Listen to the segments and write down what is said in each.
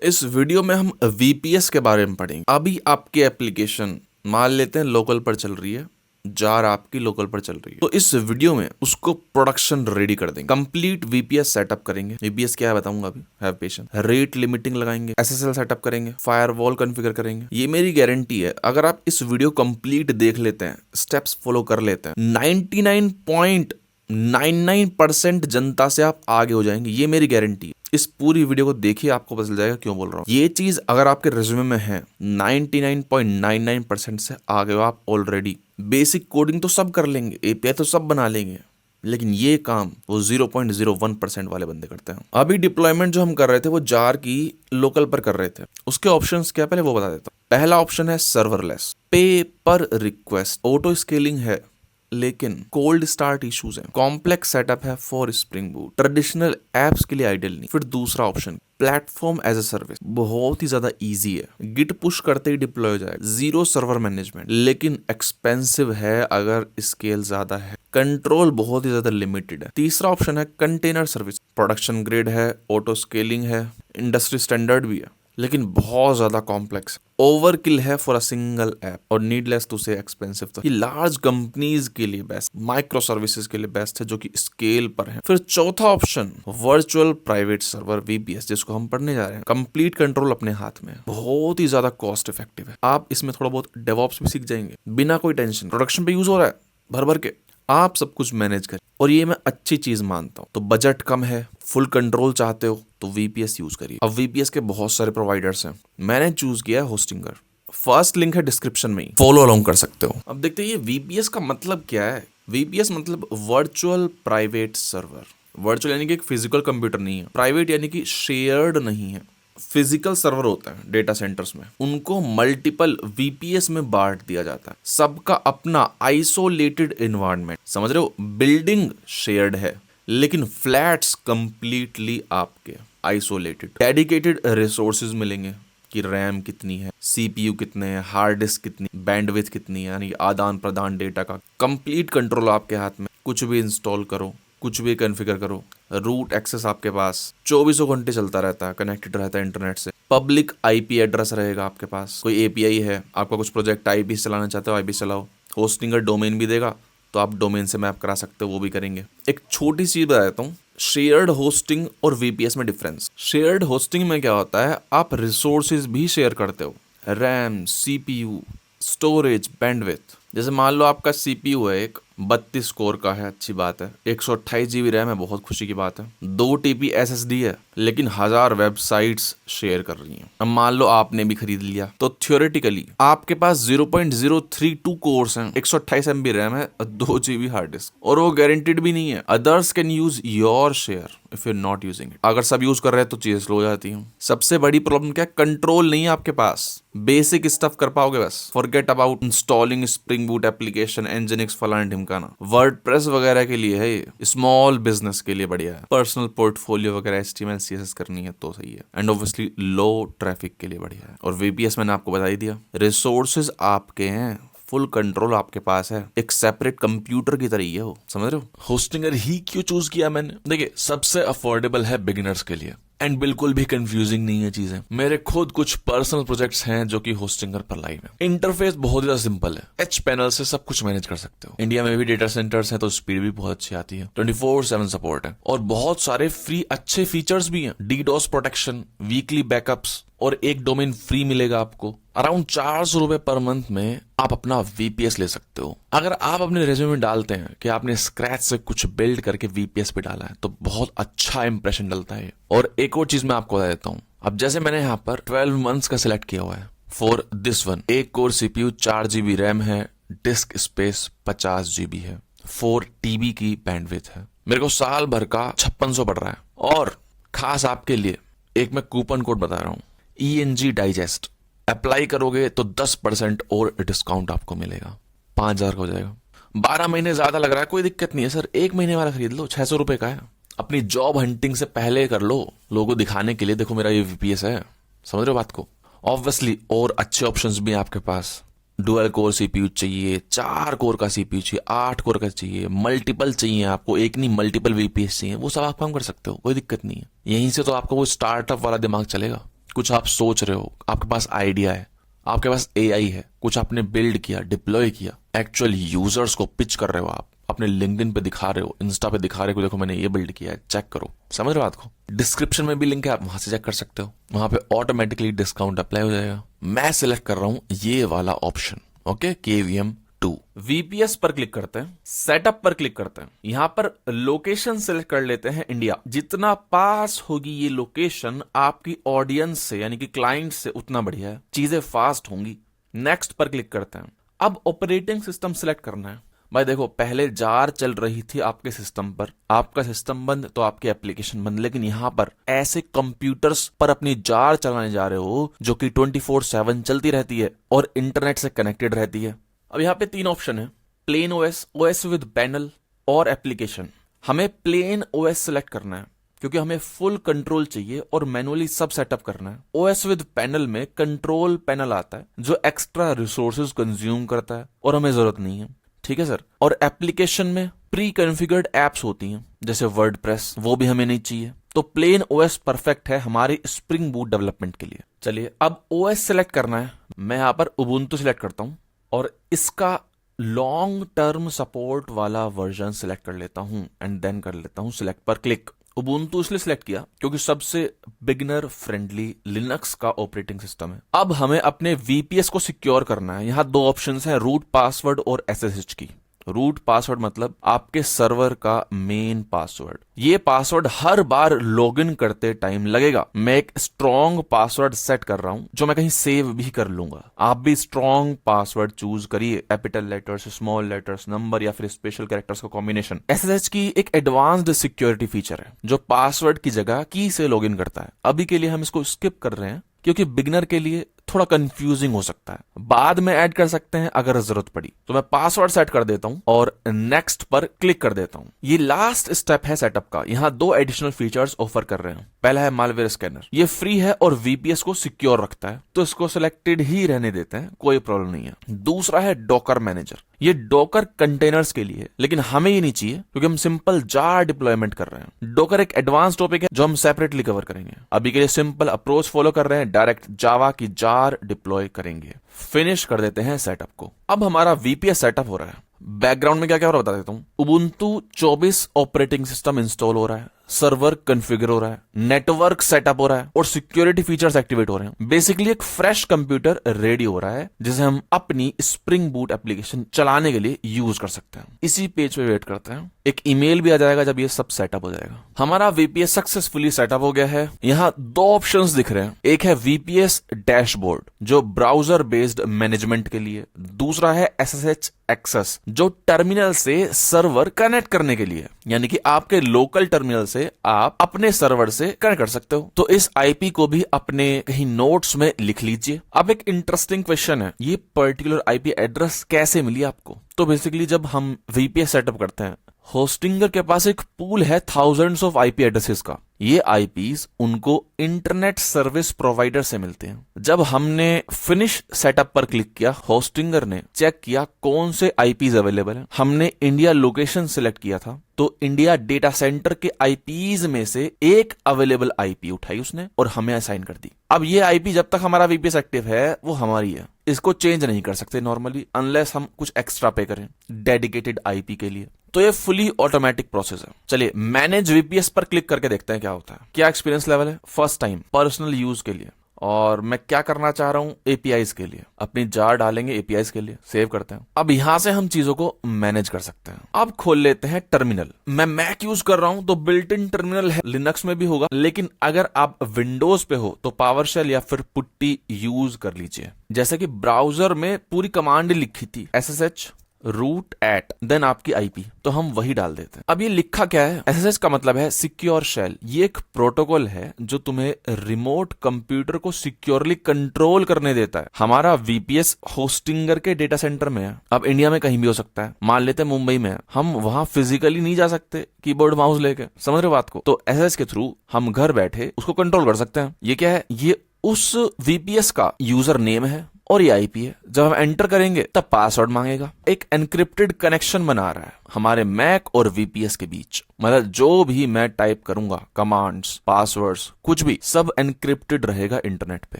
इस वीडियो में हम वीपीएस के बारे में पढ़ेंगे। अभी आपकी एप्लीकेशन मान लेते हैं लोकल पर चल रही है, जार आपकी लोकल पर चल रही है, तो इस वीडियो में उसको प्रोडक्शन रेडी कर देंगे। कंप्लीट वीपीएस सेटअप करेंगे। वीपीएस क्या है बताऊंगा अभी, हैव पेशेंस। रेट लिमिटिंग लगाएंगे, एसएसएल सेटअप करेंगे, फायरवॉल कॉन्फ़िगर करेंगे। ये मेरी गारंटी है, अगर आप इस वीडियो कंप्लीट देख लेते हैं, स्टेप्स फॉलो कर लेते हैं, 99.99% जनता से आप आगे हो जाएंगे। ये मेरी गारंटी है। इस पूरी वीडियो को देखिए, आपको पता चल जाएगा क्यों बोल रहा हूँ। ये चीज अगर आपके रिज्यूमे में है, 99.99% से आगे हो आप ऑलरेडी। बेसिक कोडिंग तो सब कर लेंगे, एपीआई तो सब बना लेंगे, लेकिन ये काम वो 0.01% वाले बंदे करते हैं। अभी डिप्लॉयमेंट जो हम कर रहे थे वो जार की लोकल पर कर रहे थे। उसके ऑप्शंस क्या पहले वो बता देता हूँ। पहला ऑप्शन है सर्वरलेस, पे पर रिक्वेस्ट, ऑटो स्केलिंग है लेकिन कोल्ड स्टार्ट इश्यूज हैं, कॉम्प्लेक्स सेटअप है for Spring Boot, traditional apps के लिए आइडियल नहीं। फिर दूसरा option platform as a service, बहुत ही ज्यादा इजी है, गिट पुश करते ही डिप्लॉय हो जाएगा, जीरो सर्वर मैनेजमेंट, लेकिन एक्सपेंसिव है अगर स्केल ज्यादा है, कंट्रोल बहुत ही ज्यादा लिमिटेड है। तीसरा ऑप्शन है कंटेनर सर्विस, प्रोडक्शन ग्रेड है, ऑटो स्केलिंग है, इंडस्ट्री स्टैंडर्ड भी है, लेकिन बहुत ज्यादा कॉम्प्लेक्स, ओवरकिल है फॉर अ सिंगल ऐप और नीडलेस टू से एक्सपेंसिव। तो ये लार्ज कंपनीज के लिए बेस्ट, माइक्रो सर्विसेज के लिए बेस्ट है जो कि स्केल पर है। फिर चौथा option virtual private server VPS, जिसको हम पढ़ने जा रहे हैं। कंप्लीट कंट्रोल अपने हाथ में है, बहुत ही ज्यादा कॉस्ट इफेक्टिव है। आप इसमें थोड़ा बहुत डेवऑप्स भी सीख जाएंगे बिना कोई टेंशन। प्रोडक्शन पे यूज हो रहा है भर भर के, आप सब कुछ मैनेज करें, और ये मैं अच्छी चीज मानता हूँ। तो बजट कम है, फुल कंट्रोल चाहते हो तो वीपीएस यूज करिए। अब वीपीएस के बहुत सारे प्रोवाइडर्स हैं, मैंने चूज किया है होस्टिंगर। फर्स्ट लिंक है डिस्क्रिप्शन में ही, फॉलो अलोंग कर सकते हो। अब देखते हैं ये वीपीएस का मतलब क्या है। वीपीएस मतलब वर्चुअल प्राइवेट सर्वर। वर्चुअल यानी कि एक फिजिकल कंप्यूटर नहीं है, प्राइवेट यानी कि शेयर्ड नहीं है। फिजिकल सर्वर होता है डेटा सेंटर्स में, उनको मल्टीपल वीपीएस में बांट दिया जाता है, सबका अपना आइसोलेटेड एनवायरनमेंट। समझ रहे हो, बिल्डिंग शेयर्ड है लेकिन फ्लैट्स कंप्लीटली आपके आइसोलेटेड। डेडिकेटेड रिसोर्सेज मिलेंगे कि रैम कितनी है, सीपीयू कितने हैं, हार्ड डिस्क कितनी, बैंडविड्थ कितनी है, यानी आदान प्रदान डेटा का कंप्लीट कंट्रोल आपके हाथ में। कुछ भी इंस्टॉल करो, कुछ भी कॉन्फ़िगर करो, रूट एक्सेस आपके पास 24 घंटे चलता रहता है, कनेक्टेड रहता है इंटरनेट से। पब्लिक आईपी एड्रेस रहेगा आपके पास, कोई एपीआई है, आपका कुछ प्रोजेक्ट आईपी चलाना चाहते हो आईपी चलाओ। होस्टिंगर डोमेन भी देगा तो आप डोमेन से मैप करा सकते हो, वो भी करेंगे। एक छोटी सी बता देता हूँ, शेयर्ड होस्टिंग और वीपीएस में डिफरेंस। शेयर्ड होस्टिंग में क्या होता है, आप रिसोर्सेज भी शेयर करते हो, रैम, सीपीयू, स्टोरेज, बैंडविड्थ। जैसे मान लो आपका सीपीयू है एक 32 कोर का है, अच्छी बात है, 128 जीबी रैम है, बहुत खुशी की बात है, 2 टीबी एसएसडी है, लेकिन 1000 वेबसाइट्स शेयर कर रही हैं। अब मान लो आपने भी खरीद लिया, तो थ्योरेटिकली आपके पास 0.032 कोर्स हैं, 128 MB रैम है, 2 GB हार्ड डिस्क, और वो गारंटेड भी नहीं है। Others can use your share if you not using it. अगर सब यूज कर रहे हैं तो चीजें स्लो हो जाती हैं। सबसे बड़ी प्रॉब्लम क्या है, कंट्रोल नहीं है आपके पास। बेसिक स्टफ कर पाओगे बस, forget about installing spring boot application, nginx, फलाना ढिमकाना। वर्डप्रेस वगैरह के लिए है ये, स्मॉल बिजनेस के लिए बढ़िया है, पर्सनल पोर्टफोलियो वगैरह एचटीएमएल सीएसएस करनी है तो सही है, एंड ऑब्वियसली लो ट्रैफिक के लिए बढ़िया है। और वीपीएस मैंने आपको बता ही दिया, रिसोर्सेज आपके हैं, फुल कंट्रोल आपके पास है, एक सेपरेट कंप्यूटर की तरह ही है वो, समझ रहे हो। होस्टिंगर ही क्यों चूज किया मैंने, देखिए सबसे अफोर्डेबल है बिगिनर्स के लिए, एंड बिल्कुल भी कंफ्यूजिंग नहीं है चीजें। मेरे खुद कुछ पर्सनल प्रोजेक्ट्स हैं जो कि होस्टिंगर पर लाइव है। इंटरफेस बहुत ज्यादा सिंपल है, एच पैनल से सब कुछ मैनेज कर सकते हो। इंडिया में भी डेटा सेंटर्स हैं तो स्पीड भी बहुत अच्छी आती है, 24/7 सपोर्ट है, और बहुत सारे फ्री अच्छे फीचर्स भी हैं, डीडोस प्रोटेक्शन, वीकली बैकअप्स, और एक डोमेन फ्री मिलेगा आपको। अराउंड 400 रुपए पर मंथ में आप अपना वीपीएस ले सकते हो। अगर आप अपने रेज्यूमे में डालते हैं कि आपने स्क्रैच से कुछ बिल्ड करके वीपीएस पे डाला है तो बहुत अच्छा इंप्रेशन डलता है। और एक और चीज मैं आपको बता देता हूँ, अब जैसे मैंने यहाँ पर 12 मंथ्स का सिलेक्ट किया हुआ है for this one. 1 core CPU, 4 GB RAM है, डिस्क स्पेस 50 GB है, 4 TB की बैंडविड्थ है। मेरे को साल भर का 5600 पड़ रहा है। और खास आपके लिए एक मैं कूपन कोड बता रहा हूँ, ENG डाइजेस्ट। अप्लाई करोगे तो 10% और डिस्काउंट आपको मिलेगा, 5000 का हो जाएगा। 12 महीने ज्यादा लग रहा है, कोई दिक्कत नहीं है सर, 1 महीने वाला खरीद लो, 600 रुपए का है। अपनी जॉब हंटिंग से पहले कर लो, लोगों को दिखाने के लिए, देखो मेरा ये वीपीएस है, समझ रहे हो बात को। ऑब्वियसली और अच्छे ऑप्शंस भी हैं आपके पास, डुअल कोर सीपीयू चाहिए, 4 कोर का सीपीयू चाहिए, 8 कोर का चाहिए, मल्टीपल चाहिए आपको, एक नहीं मल्टीपल वीपीएस चाहिए, वो सब आप काम कर सकते हो, कोई दिक्कत नहीं है। यहीं से तो आपको वो स्टार्टअप वाला दिमाग चलेगा कुछ आप सोच रहे हो, आपके पास आइडिया है, आपके पास एआई है, कुछ आपने बिल्ड किया, डिप्लॉय किया, एक्चुअल यूजर्स को पिच कर रहे हो, आप अपने लिंक्डइन पे दिखा रहे हो, इंस्टा पे दिखा रहे हो, देखो मैंने ये बिल्ड किया है, चेक करो। समझ रहे हो बात को? डिस्क्रिप्शन में भी लिंक है, आप वहां से चेक कर सकते हो, वहां पे ऑटोमेटिकली डिस्काउंट अप्लाई हो जाएगा। मैं सिलेक्ट कर रहा हूं ये वाला ऑप्शन, ओके, KVM 2। VPS पर क्लिक करते हैं, सेटअप पर क्लिक करते हैं, यहां पर लोकेशन सिलेक्ट कर लेते हैं इंडिया। जितना पास होगी ये लोकेशन आपकी ऑडियंस से यानी कि क्लाइंट से उतना बढ़िया है, चीजें फास्ट होंगी। नेक्स्ट पर क्लिक करते हैं। अब ऑपरेटिंग सिस्टम सिलेक्ट करना है। भाई देखो, पहले जार चल रही थी आपके सिस्टम पर, आपका सिस्टम बंद तो आपकी एप्लीकेशन बंद, लेकिन यहां पर ऐसे कंप्यूटर्स पर अपनी जार चलाने जा रहे हो जो कि 24/7 चलती रहती है और इंटरनेट से कनेक्टेड रहती है। अब यहाँ पे 3 ऑप्शन है, plain OS, OS with panel और एप्लीकेशन। हमें प्लेन ओएस सिलेक्ट करना है क्योंकि हमें फुल कंट्रोल चाहिए और मैनुअली सब सेटअप करना है। ओएस विद पैनल में कंट्रोल पैनल आता है जो एक्स्ट्रा रिसोर्सेज कंज्यूम करता है और हमें जरूरत नहीं है, ठीक है सर। और एप्लीकेशन में प्री कॉन्फ़िगर्ड एप्स होती हैं जैसे वर्डप्रेस, वो भी हमें नहीं चाहिए। तो प्लेन ओएस परफेक्ट है हमारी स्प्रिंग बूट डेवलपमेंट के लिए। चलिए अब ओएस सिलेक्ट करना है, मैं यहां पर उबुंटू सिलेक्ट करता हूं और इसका लॉन्ग टर्म सपोर्ट वाला वर्जन सिलेक्ट कर लेता हूं एंड देन कर लेता हूं सिलेक्ट पर क्लिक। उबुंटू इसलिए सिलेक्ट किया क्योंकि सबसे बिगिनर फ्रेंडली लिनक्स का ऑपरेटिंग सिस्टम है। अब हमें अपने VPS को सिक्योर करना है। यहां 2 ऑप्शंस हैं, रूट पासवर्ड और SSH की। रूट पासवर्ड मतलब आपके सर्वर का मेन पासवर्ड। ये पासवर्ड हर बार लॉगिन करते टाइम लगेगा। मैं एक स्ट्रॉन्ग पासवर्ड सेट कर रहा हूं जो मैं कहीं सेव भी कर लूंगा। आप भी स्ट्रॉन्ग पासवर्ड चूज करिए, capital letters, small letters, number या फिर स्पेशल कैरेक्टर्स का कॉम्बिनेशन। SSH की एक एडवांस्ड सिक्योरिटी फीचर है जो पासवर्ड की जगह की से लॉगिन करता है। अभी के लिए हम इसको स्किप कर रहे हैं क्योंकि बिगिनर के लिए थोड़ा कंफ्यूजिंग हो सकता है, बाद में ऐड कर सकते हैं अगर जरूरत पड़ी। तो मैं पासवर्ड सेट कर देता हूं और नेक्स्ट पर क्लिक कर देता हूं। ये लास्ट स्टेप है सेटअप का। यहां 2 एडिशनल फीचर्स ऑफर कर रहे हैं। पहला है मालवेयर स्कैनर, ये फ्री है और VPS को सिक्योर रखता है, तो इसको सिलेक्टेड ही रहने देते हैं, कोई प्रॉब्लम नहीं है। दूसरा है डॉकर मैनेजर, ये डॉकर कंटेनर्स के लिए है, लेकिन हमें ये नहीं चाहिए क्योंकि हम सिंपल जार डिप्लॉयमेंट कर रहे हैं। डॉकर एक एडवांस टॉपिक है जो हम सेपरेटली कवर करेंगे। अभी के लिए सिंपल अप्रोच फॉलो कर रहे हैं, डायरेक्ट जावा की जार डिप्लॉय करेंगे। फिनिश कर देते हैं सेटअप को। अब हमारा VPS सेटअप हो रहा है। बैकग्राउंड में क्या क्या हो रहा है बता देता हूं। उबुंटू 24 ऑपरेटिंग सिस्टम इंस्टॉल हो रहा है, सर्वर कॉन्फ़िगर हो रहा है, नेटवर्क सेटअप हो रहा है और सिक्योरिटी फीचर्स एक्टिवेट हो रहे हैं। बेसिकली एक फ्रेश कंप्यूटर रेडी हो रहा है जिसे हम अपनी स्प्रिंग बूट एप्लीकेशन चलाने के लिए यूज कर सकते हैं। इसी पेज पे वेट करते हैं, एक ईमेल भी आ जाएगा जब ये सब सेटअप हो जाएगा। हमारा VPS सक्सेसफुली सेटअप हो गया है। यहाँ 2 ऑप्शंस दिख रहे हैं, एक है VPS डैशबोर्ड जो ब्राउजर बेस्ड मैनेजमेंट के लिए, दूसरा है SSH एक्सेस जो टर्मिनल से सर्वर कनेक्ट करने के लिए, यानी कि आपके लोकल टर्मिनल से आप अपने सर्वर से कनेक्ट कर सकते हो। तो इस IP को भी अपने कहीं नोट्स में लिख लीजिए। अब एक इंटरेस्टिंग क्वेश्चन है, ये पर्टिकुलर IP एड्रेस कैसे मिली आपको? तो बेसिकली जब हम VPS सेटअप करते हैं, होस्टिंगर के पास एक पूल है थाउजेंड्स ऑफ IP एड्रेसेस का। ये IPs उनको इंटरनेट सर्विस प्रोवाइडर से मिलते हैं। जब हमने फिनिश सेटअप पर क्लिक किया, होस्टिंगर ने चेक किया कौन से IPs अवेलेबल हैं। हमने इंडिया लोकेशन सिलेक्ट किया था, तो इंडिया डेटा सेंटर के IPs में से एक अवेलेबल IP उठाई उसने और हमें असाइन कर दी। अब ये IP जब तक हमारा VPS एक्टिव है वो हमारी है, इसको चेंज नहीं कर सकते नॉर्मली, अनलेस हम कुछ एक्स्ट्रा पे करें डेडिकेटेड IP के लिए। तो ये फुली ऑटोमेटिक प्रोसेस है। चलिए मैनेज VPS पर क्लिक करके देखते हैं क्या होता है। क्या एक्सपीरियंस लेवल है? फर्स्ट टाइम पर्सनल यूज के लिए, और मैं क्या करना चाह रहा हूं APIs के लिए, अपनी जार डालेंगे APIs के लिए, सेव करते हैं। अब यहां से हम चीजों को मैनेज कर सकते हैं। अब खोल लेते हैं टर्मिनल। मैं मैक यूज कर रहा हूं तो बिल्ट इन टर्मिनल है, लिनक्स में भी होगा, लेकिन अगर आप विंडोज पे हो तो पावरशेल या फिर पुट्टी यूज कर लीजिए। जैसे कि ब्राउजर में पूरी कमांड लिखी थी SSH रूट एट देन आपकी IP, तो हम वही डाल देते हैं। अब ये लिखा क्या है? SSH का मतलब है सिक्योर शेल। ये एक प्रोटोकॉल है जो तुम्हें रिमोट कंप्यूटर को सिक्योरली कंट्रोल करने देता है। हमारा VPS होस्टिंगर के डेटा सेंटर में है। अब इंडिया में कहीं भी हो सकता है, मान लेते हैं मुंबई में है, हम वहां फिजिकली नहीं जा सकते कीबोर्ड माउस लेके, समझ रहे बात को? तो SSH के थ्रू हम घर बैठे उसको कंट्रोल कर सकते हैं। ये क्या है? ये उस VPS का यूजर नेम है और ये आईपी है। जब हम एंटर करेंगे तब पासवर्ड मांगेगा। एक एनक्रिप्टेड कनेक्शन बना रहा है हमारे मैक और वीपीएस के बीच। मतलब जो भी मैं टाइप करूंगा, कमांड्स, पासवर्ड्स, कुछ भी, सब एनक्रिप्टेड रहेगा इंटरनेट पे।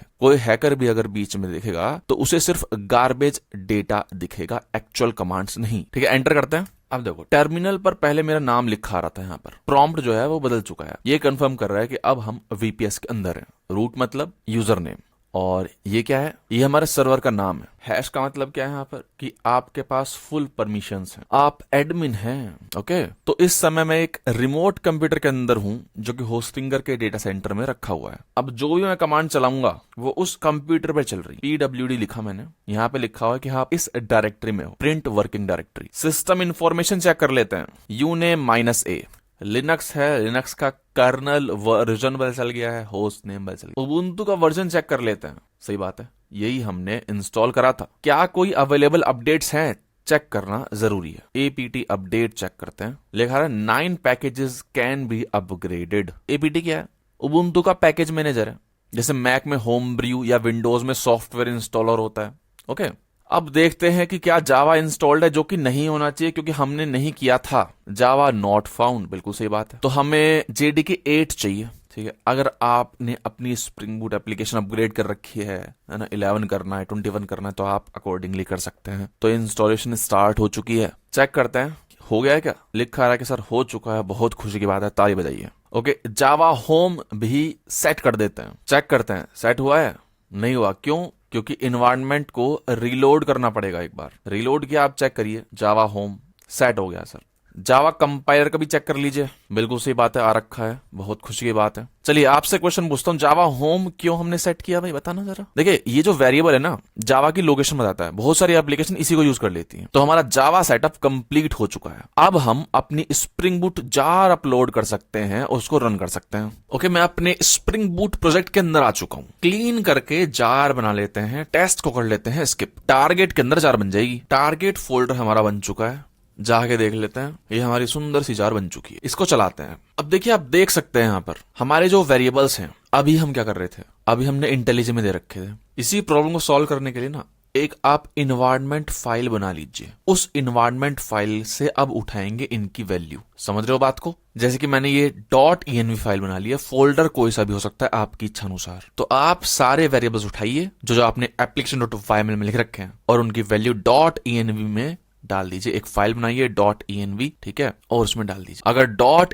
कोई हैकर भी अगर बीच में देखेगा तो उसे सिर्फ गार्बेज डेटा दिखेगा, एक्चुअल कमांड्स नहीं। ठीक है, एंटर करते हैं। अब देखो, टर्मिनल पर पहले मेरा नाम लिखा रहा था, यहाँ पर प्रॉम्प्ट जो है वो बदल चुका है। ये कंफर्म कर रहा है कि अब हम वीपीएस के अंदर हैं। रूट मतलब यूजर नेम, और ये क्या है, ये हमारे सर्वर का नाम है। हैश का मतलब क्या है यहाँ पर, कि आपके पास फुल परमिशंस हैं, आप एडमिन हैं। ओके, तो इस समय मैं एक रिमोट कंप्यूटर के अंदर हूं जो कि होस्टिंगर के डेटा सेंटर में रखा हुआ है। अब जो भी मैं कमांड चलाऊंगा वो उस कंप्यूटर पे चल रही। PWD लिखा मैंने, यहाँ पे लिखा हुआ है कि आप इस डायरेक्टरी में हो, print working directory. System information check कर लेते हैं, uname-a लिनक्स है, लिनक्स का कर्नल वर्जन बदल चल गया है, होस्ट नेम बदल चल गया। उबुंटू का वर्जन चेक कर लेते हैं। सही बात है, यही हमने इंस्टॉल करा था। क्या कोई अवेलेबल अपडेट्स हैं, चेक करना जरूरी है। APT अपडेट चेक करते हैं, लिखा है 9 packages can be upgraded. APT क्या है, उबुंटू का पैकेज मैनेजर है, जैसे मैक में होम ब्रू या विंडोज में सॉफ्टवेयर इंस्टॉलर होता है। ओके, अब देखते हैं कि क्या जावा इंस्टॉल्ड है, जो कि नहीं होना चाहिए क्योंकि हमने नहीं किया था। जावा नॉट फाउंड, बिल्कुल सही बात है। तो हमें JDK 8 चाहिए। ठीक है, अगर आपने अपनी स्प्रिंग बूट एप्लीकेशन अपग्रेड कर रखी है ना, 11 करना है, 21 करना है, तो आप अकॉर्डिंगली कर सकते हैं। तो इंस्टॉलेशन स्टार्ट हो चुकी है, चेक करते हैं हो गया है क्या। लिखा रहा है कि सर हो चुका है, बहुत खुशी की बात है, ताली बजाइए। ओके, जावा होम भी सेट कर देते हैं, चेक करते हैं सेट हुआ है, नहीं हुआ। क्यों, क्योंकि इन्वायरमेंट को रीलोड करना पड़ेगा। एक बार रीलोड किया, आप चेक करिए, जावा होम सेट हो गया सर। जावा कंपाइलर का भी चेक कर लीजिए, बिल्कुल सही बात है, आ रखा है, बहुत खुशी की बात है। चलिए आपसे क्वेश्चन पूछता हूँ, जावा होम क्यों हमने सेट किया भाई, बताना जरा। देखिए, ये जो वेरिएबल है ना, जावा की लोकेशन बताता है, बहुत सारी एप्लीकेशन इसी को यूज कर लेती हैं। तो हमारा जावा सेटअप कंप्लीट हो चुका है। अब हम अपनी स्प्रिंग बूट जार अपलोड कर सकते हैं और उसको रन कर सकते हैं। ओके, मैं अपने स्प्रिंग बूट प्रोजेक्ट के अंदर आ चुका हूँ। क्लीन करके जार बना लेते हैं, टेस्ट को कर लेते हैं स्किप। टारगेट के अंदर जार बन जाएगी। टारगेट फोल्डर हमारा बन चुका है, जाके देख लेते हैं। ये हमारी सुंदर सी जार बन चुकी है, इसको चलाते हैं। अब देखिए, आप देख सकते हैं यहाँ पर हमारे जो वेरिएबल्स हैं। अभी हम क्या कर रहे थे, अभी हमने इंटेलिजेंट में दे रखे थे। इसी प्रॉब्लम को सॉल्व करने के लिए ना, एक आप इन्वायरमेंट फाइल बना लीजिए। उस इन्वायरमेंट फाइल से अब उठाएंगे इनकी वैल्यू। समझ रहे हो बात को। जैसे कि मैंने ये .env फाइल बना लिया, फोल्डर कोई सा भी हो सकता है आपकी इच्छा अनुसार। तो आप सारे वेरिएबल्स उठाइए जो आपने application.yml में लिख रखे हैं, और उनकी वैल्यू .env में डाल दीजिए। एक फाइल बनाइए .env, ठीक है, और उसमें डाल दीजिए। अगर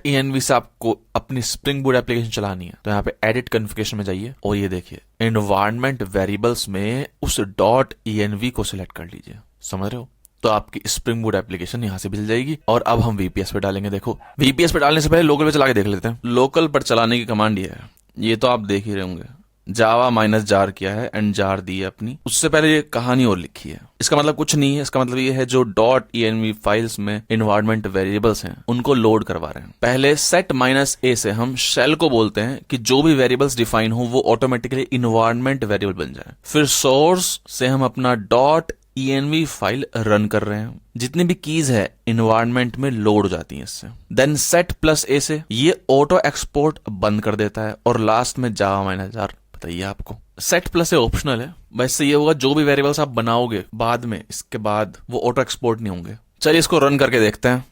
.env से आपको अपनी स्प्रिंग बूट एप्लीकेशन चलानी है तो यहाँ पे एडिट कॉन्फ़िगरेशन में जाइए, और ये देखिए एनवायरनमेंट वेरिएबल्स में उस .env को सिलेक्ट कर लीजिए। समझ रहे हो, तो आपकी स्प्रिंग बूट एप्लीकेशन यहाँ से मिल जाएगी। और अब हम VPS पे डालेंगे। देखो, VPS पे डालने से पहले लोकल पे चला के देख लेते हैं। लोकल पर चलाने की कमांड ये है, ये तो आप देख ही रहे होंगे, जावा -jar किया है एंड जार दी है अपनी। उससे पहले ये कहानी और लिखी है। इसका मतलब कुछ नहीं है, इसका मतलब ये है जो .env फाइल्स में इन्वायरमेंट वेरिएबल्स हैं उनको लोड करवा रहे हैं। पहले set -a से हम शेल को बोलते हैं कि जो भी वेरिएबल्स डिफाइन हो वो ऑटोमेटिकली इन्वायरमेंट वेरिएबल बन जाए। फिर सोर्स से हम अपना .env फाइल रन कर रहे हैं। जितनी भी कीज है इन्वायरमेंट में लोड हो जाती हैं इससे। देन set +a से ये ऑटो एक्सपोर्ट बंद कर देता है, और लास्ट में जावा -jar। बताइए आपको set +a ऑप्शनल है, वैसे ये होगा जो भी वेरिएबल्स आप बनाओगे बाद में, इसके बाद वो ऑटो एक्सपोर्ट नहीं होंगे। चलिए इसको रन करके देखते हैं।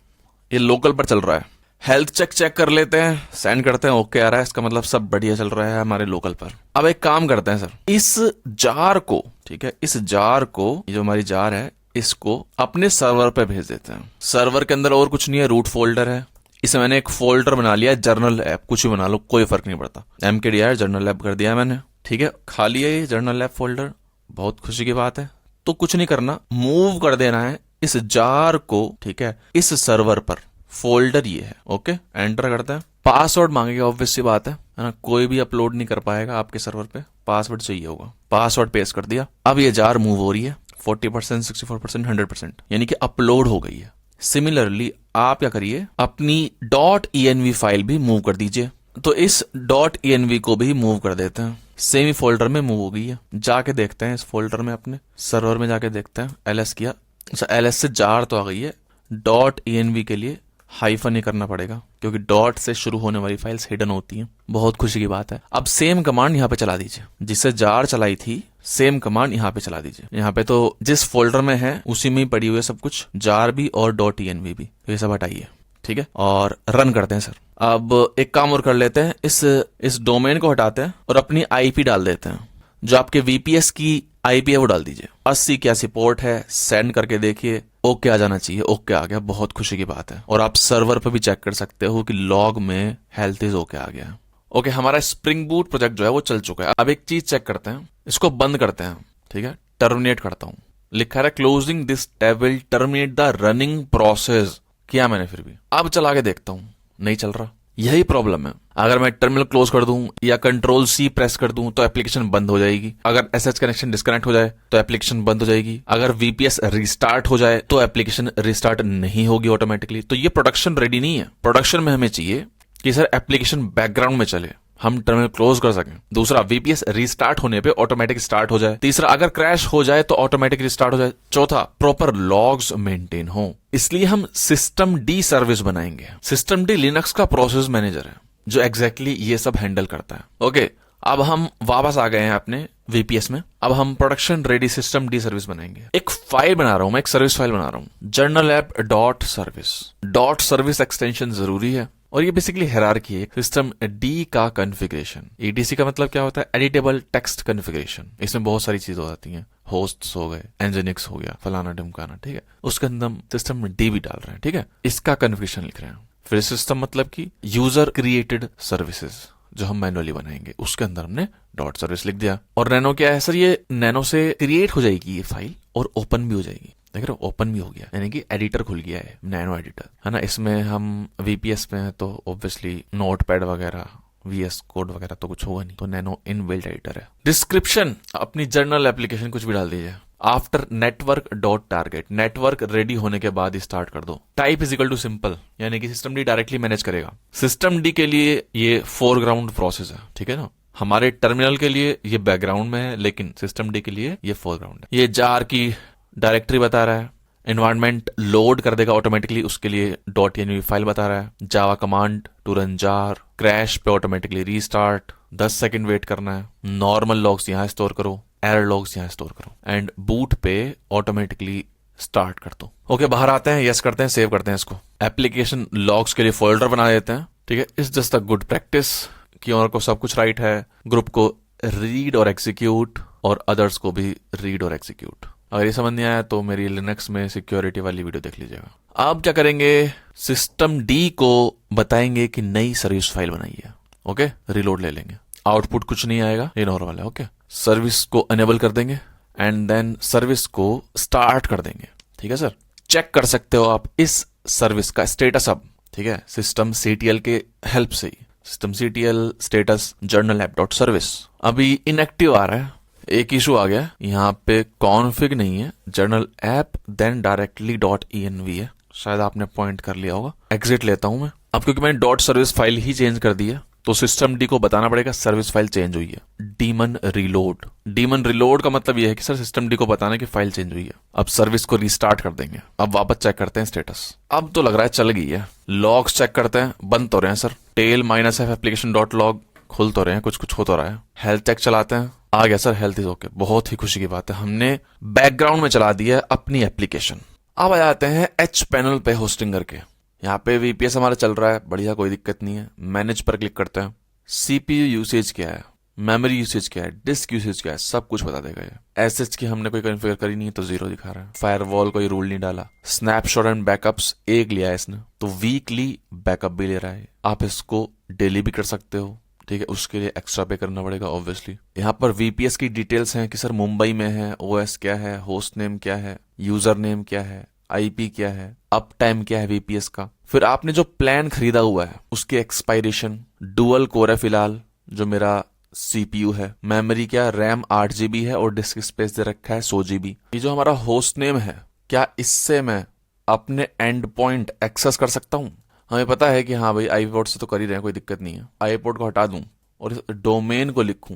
ये लोकल पर चल रहा है। हेल्थ चेक कर लेते हैं, सेंड करते हैं, ओके आ रहा है, इसका मतलब सब बढ़िया चल रहा है हमारे लोकल पर। अब एक काम करते हैं सर, इस जार को, ठीक है, इस जार को, ये जो हमारी जार है, इसको अपने सर्वर पे भेज देते हैं। सर्वर के अंदर और कुछ नहीं है, रूट फोल्डर है। इसे मैंने एक फोल्डर बना लिया, जर्नल ऐप, कुछ भी बना लो, कोई फर्क नहीं पड़ता। mkdir जर्नल ऐप कर दिया मैंने, ठीक है, खा लिया ये जर्नल ऐप फोल्डर, बहुत खुशी की बात है। तो कुछ नहीं करना, मूव कर देना है इस जार को, ठीक है, इस सर्वर पर। फोल्डर ये है, ओके, एंटर करते हैं। पासवर्ड मांगेगा, ऑब्वियस सी बात है ना, कोई भी अपलोड नहीं कर पाएगा आपके सर्वर पे, पासवर्ड चाहिए होगा। पासवर्ड पेस्ट कर दिया। अब ये जार मूव हो रही है 40%, 64%, 100%, यानी कि अपलोड हो गई है। सिमिलरली आप क्या करिए, अपनी .env फाइल भी मूव कर दीजिए। तो इस .env को भी मूव कर देते हैं, सेम ही फोल्डर में मूव हो गई है। जाके देखते हैं इस फोल्डर में, अपने सर्वर में जाके देखते हैं। ls किया, अच्छा ls से जार तो आ गई है। .env के लिए हाइफन ही करना पड़ेगा क्योंकि डॉट से शुरू होने वाली फाइल्स हिडन होती हैं। बहुत खुशी की बात है। अब सेम कमांड यहाँ पे चला दीजिए, जिससे जार चलाई थी सेम कमांड यहाँ पे चला दीजिए। यहाँ पे तो जिस फोल्डर में है उसी में ही पड़ी हुई है सब कुछ, जार भी और .env भी, तो ये सब हटाइए, ठीक है, और रन करते हैं सर। अब एक काम और कर लेते हैं, इस डोमेन को हटाते हैं और अपनी आईपी डाल देते हैं। जो आपके वीपीएस की आईपी है वो डाल दीजिए। 80 पोर्ट है, सेंड करके देखिए, ओके आ जाना चाहिए। ओके आ गया, बहुत खुशी की बात है। और आप सर्वर पर भी चेक कर सकते हो कि लॉग में हेल्थ इज ओके आ गया। ओके, हमारा स्प्रिंग बूट प्रोजेक्ट जो है वो चल चुका है। अब एक चीज चेक करते हैं, इसको बंद करते हैं, ठीक है, टर्मिनेट करता हूं। लिखा है closing this tab will terminate the running process. किया मैंने फिर भी। अब चला के देखता हूं, नहीं चल रहा। यही प्रॉब्लम है। अगर मैं टर्मिनल क्लोज कर दूं या कंट्रोल सी प्रेस कर दूं तो एप्लीकेशन बंद हो जाएगी। अगर एसएच कनेक्शन डिस्कनेक्ट हो जाए तो एप्लीकेशन बंद हो जाएगी। अगर वीपीएस रिस्टार्ट हो जाए तो एप्लीकेशन रिस्टार्ट नहीं होगी ऑटोमेटिकली। तो ये प्रोडक्शन रेडी नहीं है। प्रोडक्शन में हमें चाहिए कि सर एप्लीकेशन बैकग्राउंड में चले, हम टर्मिनल क्लोज कर सकें। दूसरा, वीपीएस रिस्टार्ट होने पे ऑटोमेटिक स्टार्ट हो जाए। तीसरा, अगर क्रैश हो जाए तो ऑटोमेटिक रिस्टार्ट हो जाए। चौथा, प्रॉपर लॉग्स मेंटेन हो। इसलिए हम सिस्टम डी सर्विस बनाएंगे। सिस्टम डी लिनक्स का प्रोसेस मैनेजर है जो एग्जैक्टली ये सब हैंडल करता है। ओके, अब हम वापस आ गए हैं अपने वीपीएस में। अब हम production ready system D service बनाएंगे। एक फाइल बना रहा हूं मैं, एक सर्विस फाइल बना रहा हूं, journal app dot service. Dot service extension जरूरी है और ये बेसिकली हायरार्की है। सिस्टम डी का कॉन्फ़िगरेशन, एडीसी का मतलब क्या होता है, एडिटेबल टेक्स्ट कॉन्फ़िगरेशन। इसमें बहुत सारी चीजें हो जाती हैं, होस्ट्स हो गए, एनजिनिक्स हो गया, फलाना ढिमकाना, ठीक है। उसके अंदर हम सिस्टम डी भी डाल रहे हैं, ठीक है। इसका कॉन्फ़िगरेशन लिख रहे हैं। फिर सिस्टम मतलब कि यूजर क्रिएटेड सर्विसेज जो हम मैनुअली बनाएंगे, उसके अंदर हमने डॉट सर्विस लिख दिया। और नैनो क्या है सर, ये नैनो से क्रिएट हो जाएगी ये फाइल और ओपन भी हो जाएगी। देख रहे हो, ओपन भी हो गया, यानी कि एडिटर खुल गया है, नैनो एडिटर है ना। इसमें हम वीपीएस में है तो ऑब्वियसली नोटपैड वगैरह, वीएस कोड वगैरह तो कुछ होगा नहीं, तो नैनो इनबिल्ट एडिटर है। डिस्क्रिप्शन, अपनी जर्नल एप्लीकेशन कुछ भी डाल दीजिए। After network dot target, network ready होने के बाद ही स्टार्ट कर दो। Type is equal to simple, यानी कि सिस्टम डी डायरेक्टली मैनेज करेगा। सिस्टम डी के लिए ये फोरग्राउंड प्रोसेस है, ठीक है ना। हमारे टर्मिनल के लिए ये बैकग्राउंड में है, लेकिन सिस्टम डी के लिए ये फोरग्राउंड है। ये जार की डायरेक्टरी बता रहा है। एनवायरनमेंट लोड कर देगा ऑटोमेटिकली, उसके लिए .env फाइल बता रहा है। Java command to run jar, crash पे ऑटोमेटिकली रीस्टार्ट, 10 सेकंड वेट करना है। नॉर्मल लॉग्स यहाँ स्टोर करो, एरर लॉग्स यहाँ स्टोर करो, एंड बूट पे ऑटोमेटिकली स्टार्ट कर दो। ओके, बाहर आते हैं, यस करते हैं, सेव करते हैं इसको। एप्लीकेशन लॉग्स के लिए फोल्डर बना देते हैं, ठीक है। इस जस्ट अ गुड प्रैक्टिस कि ओनर को सब कुछ राइट है, ग्रुप को रीड और एग्जीक्यूट, और अदर्स को भी रीड और एग्जीक्यूट। अगर ये समझ नहीं आया तो मेरी लिनक्स में सिक्योरिटी वाली वीडियो देख लीजिएगा। अब क्या करेंगे, सिस्टम डी को बताएंगे कि नई सर्विस फाइल बनाई है। ओके, रिलोड ले लेंगे, आउटपुट कुछ नहीं आएगा, ये नॉर्मल है। ओके, सर्विस को एनेबल कर देंगे एंड देन सर्विस को स्टार्ट कर देंगे, ठीक है सर। चेक कर सकते हो आप इस सर्विस का स्टेटस अब, ठीक है, सिस्टम सीटीएल के हेल्प से ही। Systemctl status journal app dot service अभी इनएक्टिव आ रहा है। एक इशू आ गया, यहाँ पे कॉन्फ़िग नहीं है, general app then directly .env है, शायद आपने पॉइंट कर लिया होगा। एग्जिट लेता हूं मैं अब, क्योंकि मैंने डॉट सर्विस फाइल ही चेंज कर दी है तो सिस्टम डी को बताना पड़ेगा सर्विस फाइल चेंज हुई है। डीमन रिलोड, डीमन रिलोड का मतलब यह है कि सर सिस्टम डी को बताना कि फाइल चेंज हुई है। अब सर्विस को रिस्टार्ट कर देंगे। अब वापस चेक करते हैं स्टेटस। अब तो लग रहा है चल गई है। लॉग्स चेक करते हैं, बंद तो रहे हैं sir. Tail -f application dot log खुल तो रहे हैं, कुछ कुछ हो तो रहा है। हेल्थ चेक चलाते हैं, आ गया सर, हेल्थ इज ओके। बहुत ही खुशी की बात है, हमने बैकग्राउंड में चला दिया अपनी एप्लीकेशन। अब आ जाते हैं एच पैनल पे होस्टिंग करके। यहाँ पे वीपीएस हमारा चल रहा है, बढ़िया, कोई दिक्कत नहीं है। मैनेज पर क्लिक करते हैं। सीपीयू यूसेज क्या है, मेमोरी यूसेज क्या है, डिस्क यूसेज क्या है, सब कुछ बता देगा ये। एसएच की हमने कोई कॉन्फ़िगर करी नहीं है तो 0 दिखा रहा है। फायरवॉल कोई रूल नहीं डाला। स्नैपशॉट एंड बैकअप्स एक लिया है इसने, तो वीकली बैकअप भी ले रहा है। आप इसको डेली भी कर सकते हो, ठीक है, उसके लिए एक्स्ट्रा पे करना पड़ेगा ऑब्वियसली। यहाँ पर वीपीएस की डिटेल्स हैं कि सर मुंबई में है, ओएस क्या है, होस्ट नेम क्या है, यूजर नेम क्या है, आईपी क्या है, अप टाइम क्या है वीपीएस का। फिर आपने जो प्लान खरीदा हुआ है उसकी एक्सपायरेशन, डुअल कोर है फिलहाल जो मेरा सीपीयू है, मेमोरी क्या, रैम 8 GB है और डिस्क स्पेस दे रखा है 100 GB। ये जो हमारा होस्ट नेम है, क्या इससे मैं अपने एंड पॉइंट एक्सेस कर सकता हूँ? हमें पता है कि हाँ भाई आई पोर्ट से तो कर ही रहे हैं, कोई दिक्कत नहीं है। आई पोर्ट को हटा दूं और इस डोमेन को लिखूं,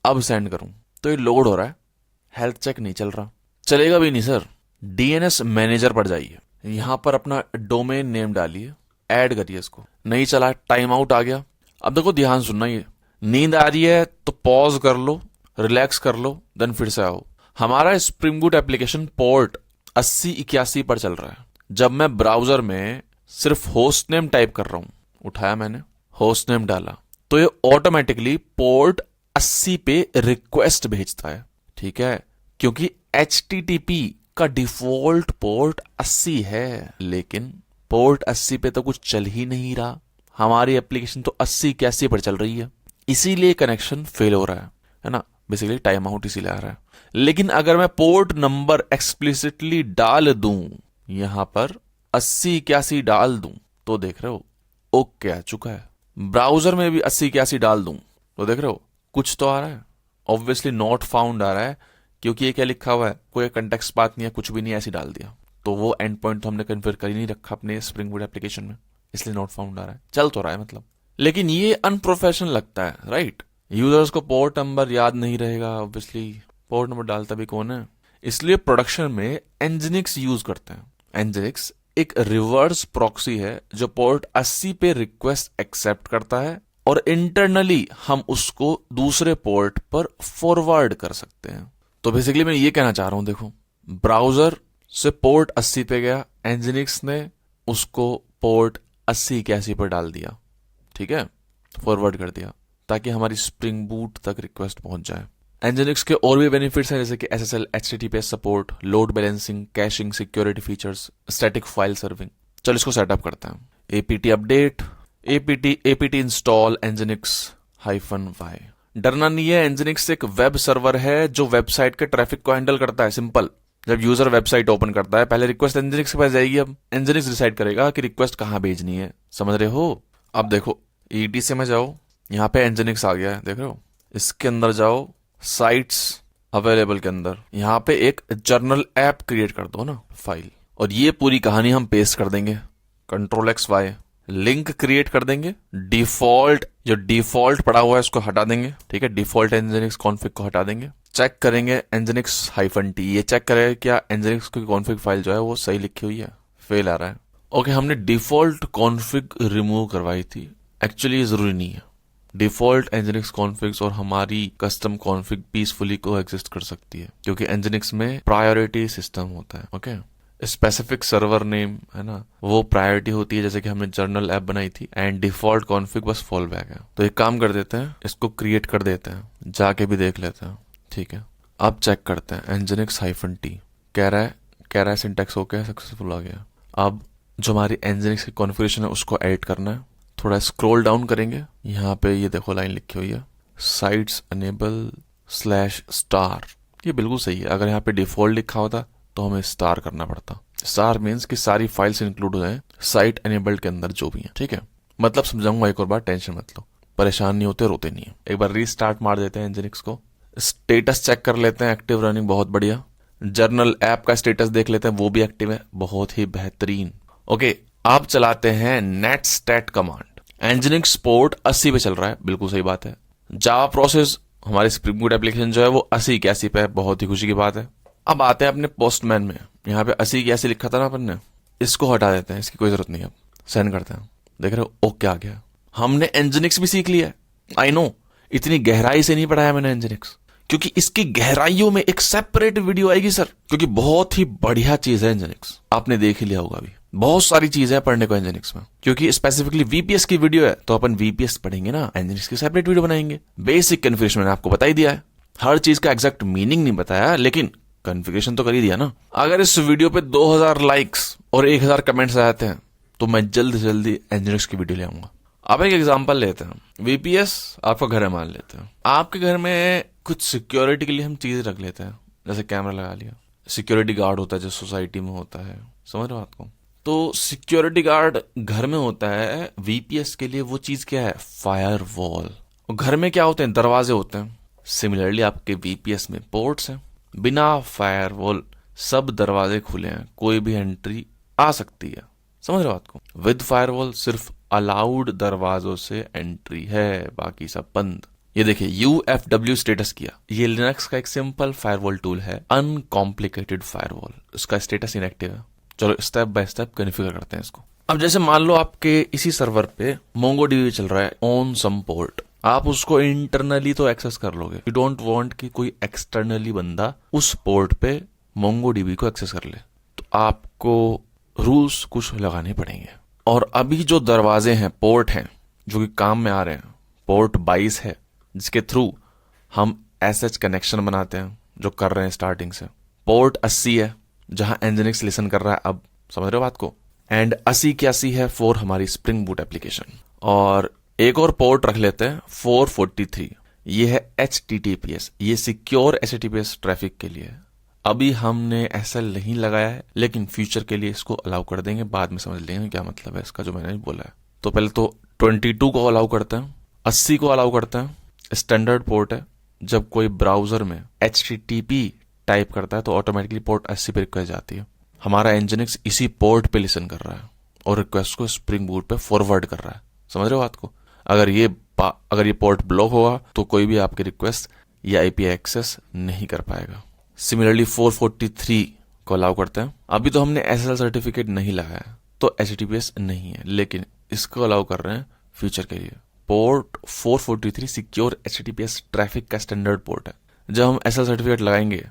अब सेंड करूं तो ये लोड हो रहा है, हेल्थ चेक नहीं चल रहा। चलेगा भी नहीं सर। डीएनएस मैनेजर पर जाइए, यहां पर अपना डोमेन नेम डालिए, ऐड करिए इसको। नहीं चला, टाइम आउट आ गया। अब देखो ध्यान सुनना, ये नींद आ रही है तो पॉज कर लो, रिलैक्स कर लो, देन फिर से आओ। हमारा स्प्रिंग बूट एप्लीकेशन पोर्ट 8081 पर चल रहा है। जब मैं ब्राउजर में सिर्फ होस्ट नेम टाइप कर रहा हूं, उठाया मैंने, होस्ट नेम डाला, तो ये ऑटोमेटिकली पोर्ट 80 पे रिक्वेस्ट भेजता है। ठीक है, क्योंकि HTTP का डिफॉल्ट पोर्ट 80 है, लेकिन पोर्ट 80 पे तो कुछ चल ही नहीं रहा। हमारी एप्लीकेशन तो 8081 पर चल रही है, इसीलिए कनेक्शन फेल हो रहा है ना, बेसिकली टाइम आउट इसीलिए आ रहा है। लेकिन अगर मैं पोर्ट नंबर एक्सप्लिसिटली डाल दूं, यहां पर 8081 डाल दूं, तो देख रहे हो ओके आ चुका है। ब्राउजर में भी 8081 डाल दूं तो देख रहे हो कुछ तो आ रहा है। ऑब्वियसली नॉट फाउंड आ रहा है, क्योंकि ये क्या लिखा हुआ है, कोई कंटेक्स्ट पाथ नहीं है, कुछ भी नहीं, ऐसे डाल दिया। तो वो एंड पॉइंट तो हमने कन्फिगर कर ही नहीं रखा अपने स्प्रिंग बूट एप्लीकेशन में, इसलिए नॉट फाउंड आ रहा है। चल तो रहा है मतलब, लेकिन ये अनप्रोफेशनल लगता है, राइट। यूजर्स को पोर्ट नंबर याद नहीं रहेगा, ऑब्वियसली पोर्ट नंबर डालता भी कौन है, इसलिए प्रोडक्शन में एनजिनिक्स यूज करते हैं। एनजिनिक्स एक रिवर्स प्रॉक्सी है जो पोर्ट 80 पे रिक्वेस्ट एक्सेप्ट करता है और इंटरनली हम उसको दूसरे पोर्ट पर फॉरवर्ड कर सकते हैं। तो बेसिकली मैं ये कहना चाह रहा हूं, देखो ब्राउजर से पोर्ट 80 पे गया, एनजिनिक्स ने उसको पोर्ट 8081 पर डाल दिया, ठीक है, फॉरवर्ड कर दिया, ताकि हमारी स्प्रिंग बूट तक रिक्वेस्ट पहुंच जाए। एनजिनिक्स के और भी बेनिफिट्स हैं, जैसे कि SSL HTTPS support, load balancing, caching, security features, static file serving. चलो इसको सेटअप करते हैं। APT update, APT install nginx-y। डरना नहीं है, nginx एक वेब सर्वर है जो वेबसाइट के ट्रैफिक को हैंडल करता है। सिंपल, जब यूजर वेबसाइट ओपन करता है, पहले रिक्वेस्ट nginx के पास जाएगी, अब nginx डिसाइड करेगा कि रिक्वेस्ट कहां भेजनी है। समझ रहे हो? अब देखो ETC में जाओ, यहाँ पे nginx आ गया है, देख रहे हो। इसके अंदर जाओ, साइट्स अवेलेबल के अंदर, यहाँ पे एक जर्नल ऐप क्रिएट कर दो ना फाइल, और ये पूरी कहानी हम पेस्ट कर देंगे। Ctrl+X+Y, लिंक क्रिएट कर देंगे। डिफॉल्ट, जो डिफॉल्ट पड़ा हुआ है उसको हटा देंगे, ठीक है, डिफॉल्ट nginx कॉन्फ़िग को हटा देंगे। चेक करेंगे nginx-t, ये चेक करेगा क्या nginx की कॉन्फ़िग फाइल जो है वो सही लिखी हुई है, फेल आ रहा है। ओके, हमने डिफॉल्ट कॉन्फ़िग रिमूव करवाई थी, एक्चुअली ये जरूरी नहीं है। डिफॉल्ट nginx कॉन्फ़िग्स और हमारी कस्टम कॉन्फ़िग पीसफुली को एग्जिस्ट कर सकती है, क्योंकि nginx में प्रायोरिटी सिस्टम होता है। ओके, स्पेसिफिक सर्वर नेम है ना, वो प्रायोरिटी होती है, जैसे कि हमने जर्नल ऐप बनाई थी, एंड डिफॉल्ट कॉन्फ़िग बस फॉल बैक है। तो एक काम कर देते हैं, इसको क्रिएट कर देते हैं, जाके भी देख लेते हैं, ठीक है। अब चेक करते हैं nginx-t, कह रहा है सिंटैक्स ओके, सक्सेसफुल आ गया। अब जो हमारी nginx की कॉन्फ़िगरेशन है उसको एडिट करना है। थोड़ा स्क्रॉल डाउन करेंगे, यहाँ पे ये देखो लाइन लिखी हुई है, साइट्स अनेबल /*। ये बिल्कुल सही है। अगर यहाँ पे डिफॉल्ट लिखा होता तो हमें स्टार करना पड़ता। स्टार मीन्स कि सारी फाइल्स इंक्लूड हो जाए साइट अनेबल्ड के अंदर जो भी है, ठीक है। मतलब समझाऊंगा एक और बार, टेंशन मत लो, परेशान नहीं होते, रोते नहीं है। एक बार रीस्टार्ट मार देते हैं nginx को, स्टेटस चेक कर लेते हैं, एक्टिव रनिंग, बहुत बढ़िया। जर्नल ऐप का स्टेटस देख लेते हैं, वो भी एक्टिव है, बहुत ही बेहतरीन। ओके, आप चलाते हैं netstat कमांड। nginx पोर्ट 80 पे चल रहा है, बिल्कुल सही बात है। जावा प्रोसेस, हमारी स्प्रिंग बूट एप्लीकेशन जो है वो 8081 पे है, बहुत ही खुशी की बात है। अब आते हैं अपने पोस्टमैन में, यहाँ पे 8081 लिखा था ना अपन ने, इसको हटा देते हैं, इसकी कोई जरूरत नहीं है। अब सेंड करते हैं, देख रहे हो ओके आ गया। हमने nginx भी सीख लिया है। आई नो इतनी गहराई से नहीं पढ़ाया मैंने nginx, क्योंकि इसकी गहराइयों में एक सेपरेट वीडियो आएगी सर, क्योंकि बहुत ही बढ़िया चीज है nginx, आपने देख ही लिया होगा अभी। बहुत सारी चीजें हैं पढ़ने को nginx में, क्योंकि स्पेसिफिकली VPS की वीडियो है तो अपन VPS पढ़ेंगे ना, nginx की सेपरेट वीडियो बनाएंगे। बेसिक कन्फिगरेशन मैंने आपको बता ही दिया है, हर चीज का एग्जैक्ट मीनिंग नहीं बताया, लेकिन कन्फिगरेशन तो कर ही दिया ना। अगर इस वीडियो पे 2000 लाइक्स और 1000 कमेंट्स आ जाते हैं तो मैं जल्द से जल्दी nginx की वीडियो ले आऊंगा। अब एक एग्जांपल लेते हैं, VPS आपका घर है मान लेते हैं, आपके घर में कुछ सिक्योरिटी के लिए हम चीजें रख लेते हैं, जैसे कैमरा लगा लिया, सिक्योरिटी गार्ड होता है जो सोसाइटी में होता है, समझ रहे हो आपको। तो सिक्योरिटी गार्ड घर में होता है, VPS के लिए वो चीज क्या है, फायरवॉल। घर में क्या होते हैं, दरवाजे होते हैं। सिमिलरली आपके VPS में पोर्ट्स हैं, बिना फायरवॉल सब दरवाजे खुले हैं, कोई भी एंट्री आ सकती है, समझ रहे हो आपको। विद फायरवॉल सिर्फ अलाउड दरवाजों से एंट्री है, बाकी सब बंद। ये देखिए UFW स्टेटस किया, ये लिनक्स का एक सिंपल फायरवॉल टूल है, अनकॉम्प्लिकेटेड फायरवॉल, उसका स्टेटस इनएक्टिव है। चलो स्टेप बाय स्टेप कॉन्फ़िगर करते हैं इसको। अब जैसे मान लो आपके इसी सर्वर पे MongoDB चल रहा है ऑन सम पोर्ट, आप उसको इंटरनली तो एक्सेस कर लोगे, यू डोंट वांट कि कोई एक्सटर्नली बंदा उस पोर्ट पे मोंगोडीबी को एक्सेस कर ले, तो आपको रूल्स कुछ लगाने पड़ेंगे। और अभी जो दरवाजे हैं, पोर्ट हैं जो कि काम में आ रहे हैं, पोर्ट 22 है जिसके थ्रू हम एसएच कनेक्शन बनाते हैं, जो कर रहे हैं स्टार्टिंग से। पोर्ट 80 है जहां एनजिनिक्स लिसन कर रहा है, अब समझ रहे हो बात को। एंड 80 है फॉर हमारी स्प्रिंग बूट एप्लीकेशन। और एक और पोर्ट रख लेते हैं 443, ये है HTTPS, ये सिक्योर HTTPS ट्रैफिक के लिए। अभी हमने SL नहीं लगाया है, लेकिन फ्यूचर के लिए इसको अलाउ कर देंगे, बाद में समझ लेंगे क्या मतलब है इसका जो मैंने बोला है। तो पहले तो 22 को अलाउ करते हैं, 80 को अलाउ करते हैं। स्टैंडर्ड पोर्ट है, जब कोई ब्राउजर में HTTP टाइप करता है तो ऑटोमेटिकली पोर्ट 80 पे रिक्वेस्ट जाती है। हमारा एनजिनिक्स इसी पोर्ट पे लिसन कर रहा है और रिक्वेस्ट को स्प्रिंग बूट पे फॉरवर्ड कर रहा है। समझ रहे हो बात को। अगर ये पोर्ट ब्लॉक होगा तो कोई भी आपकी रिक्वेस्ट या API एक्सेस नहीं कर पाएगा। सिमिलरली 443 को अलाउ करते हैं। अभी तो हमने SSL सर्टिफिकेट नहीं लगाया तो HTTPS नहीं है, लेकिन इसको अलाउ कर रहे हैं फ्यूचर के लिए। पोर्ट 443 सिक्योर HTTPS ट्रैफिक का स्टैंडर्ड पोर्ट है। जब हम SSL सर्टिफिकेट लगाएंगे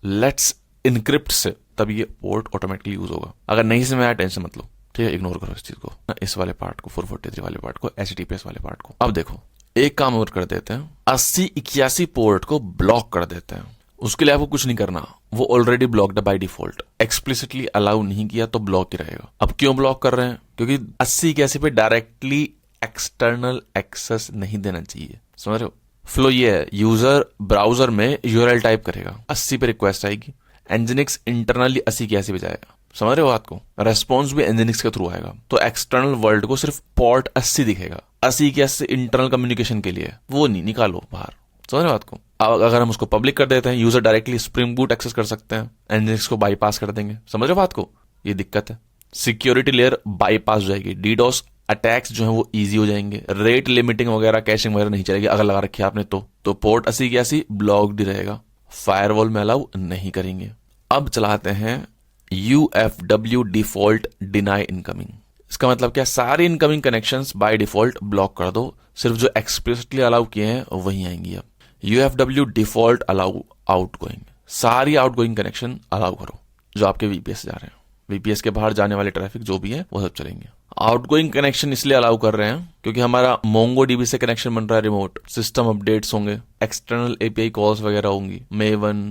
लेट्स इनक्रिप्ट से, तब ये पोर्ट ऑटोमेटिकली यूज होगा। अगर नहीं से मैं टेंशन मत लो, ठीक है, इग्नोर करो इस चीज को, इस वाले पार्ट को, 443 वाले पार्ट को, HTTPS वाले पार्ट को। अब देखो, एक काम और कर देते हैं, 80-81 पोर्ट को ब्लॉक कर देते हैं। उसके लिए आपको कुछ नहीं करना, वो ऑलरेडी ब्लॉक्ड है बाय डिफॉल्ट। एक्सप्लिसिटली अलाउ नहीं किया तो ब्लॉक ही रहेगा। अब क्यों ब्लॉक कर रहे हैं? क्योंकि 80-81 पे डायरेक्टली एक्सटर्नल एक्सेस नहीं देना चाहिए। समझ रहे हो? फ्लो ये है, यूजर ब्राउजर में URL टाइप करेगा, 80 पे रिक्वेस्ट आएगी, एनजिनिक्स इंटरनली 80-81 पे जाएगा। समझ रहे हो बात को? रेस्पॉन्स भी एनजिनिक्स के थ्रू आएगा, तो एक्सटर्नल वर्ल्ड को सिर्फ पोर्ट 80 दिखेगा। 80-81 इंटरनल कम्युनिकेशन के लिए, वो नहीं निकालो बाहर। समझ रहे हो बात को? अब अगर हम उसको पब्लिक कर देते हैं, user directly Spring Boot access कर सकते हैं, एनजिनिक्स को बाईपास कर देंगे। समझ रहे हो बात को? ये दिक्कत है, सिक्योरिटी लेयर बाईपास हो जाएगी, डीडोस अटैक्स जो है वो इजी हो जाएंगे, रेट लिमिटिंग वगैरह, कैशिंग वगैरह नहीं चलेगी अगर लगा रखी है आपने तो पोर्ट 80-81 ब्लॉक्ड रहेगा, फायरवॉल में अलाउ नहीं करेंगे। अब चलाते हैं UFW डिफॉल्ट डिनाई इनकमिंग। इसका मतलब क्या? सारे incoming connections by default block कर दो, सिर्फ जो एक्सप्लिसिटली अलाउ किए हैं वही आएंगी। अब UFW डिफॉल्ट अलाउ आउटगोइंग, सारी आउटगोइंग कनेक्शन अलाउ करो जो आपके VPS से जा रहे हैं। VPS के बाहर जाने वाले ट्रैफिक जो भी है वो सब चलेंगे। आउटगोइंग कनेक्शन इसलिए अलाउ कर रहे हैं क्योंकि हमारा MongoDB से कनेक्शन बन रहा है रिमोट, सिस्टम अपडेट्स होंगे, एक्सटर्नल API कॉल्स वगैरह होंगी, Maven